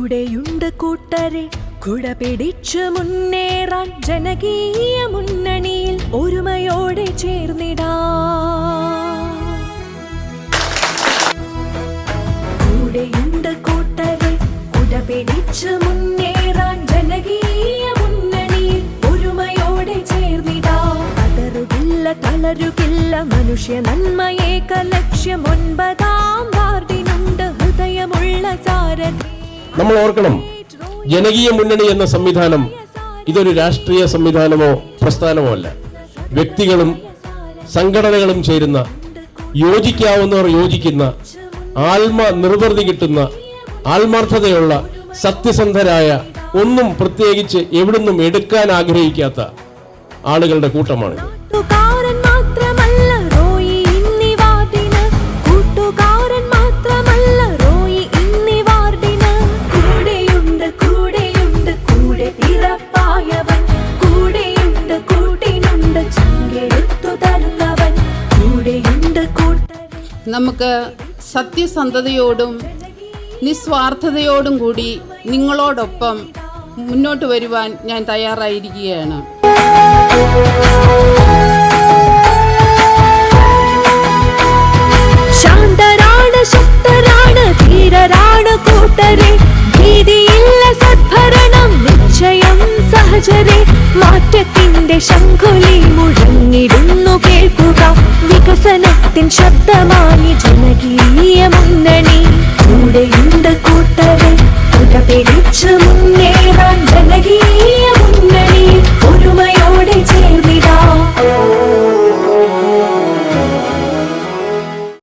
കൂടെയുണ്ട് കൂട്ടരെ കുട പിടിച്ചു മുന്നേറാൻ ജനകീയ മുന്നണിയിൽ ഒരുമയോടെ ചേർന്നിടാം. കൂടെയുണ്ട് കൂട്ടരെ കുട പിടിച്ചു മുന്നേറാൻ ജനകീയ മുന്നണിയിൽ ഒരുമയോടെ ചേർന്നിടാം. പതറുകില്ല തളരുകില്ല മനുഷ്യ നന്മയേക ലക്ഷ്യം. 9ാം വാർഡിനുണ്ട് ഹൃദയമുള്ള സാരഥി. നമ്മൾ ഓർക്കണം, ജനകീയ മുന്നണി എന്ന സംവിധാനം ഇതൊരു രാഷ്ട്രീയ സംവിധാനമോ പ്രസ്ഥാനമോ അല്ല. വ്യക്തികളും സംഘടനകളും ചേരുന്ന, യോജിക്കാവുന്നവർ യോജിക്കുന്ന, ആത്മ നിർവൃതി കിട്ടുന്ന, ആത്മാർത്ഥതയുള്ള, സത്യസന്ധരായ, ഒന്നും പ്രത്യേകിച്ച് എവിടുന്നും എടുക്കാൻ ആഗ്രഹിക്കാത്ത ആളുകളുടെ കൂട്ടമാണിത്. നമുക്ക് സത്യസന്ധതയോടും നിസ്വാർത്ഥതയോടും കൂടി നിങ്ങളോടൊപ്പം മുന്നോട്ട് വരുവാൻ ഞാൻ തയ്യാറായിരിക്കുകയാണ്. ശാന്തരാണ്, ശക്തരാണ്, ധീരരാണ് കൂട്ടരെ. ഭീതിയില്ല സദ്ഭരണം നിശ്ചയം സഹചരെ. മാറ്റത്തിന്റെ ശംഖുലി മുഴങ്ങിടുന്നു കേൾക്കുക. വികസനത്തിൻ ശബ്ദമായി ജനകീയ മുന്നണി. കൂടെയുണ്ട് കൂട്ടരെ കുട പിടിച്ചു മുന്നേ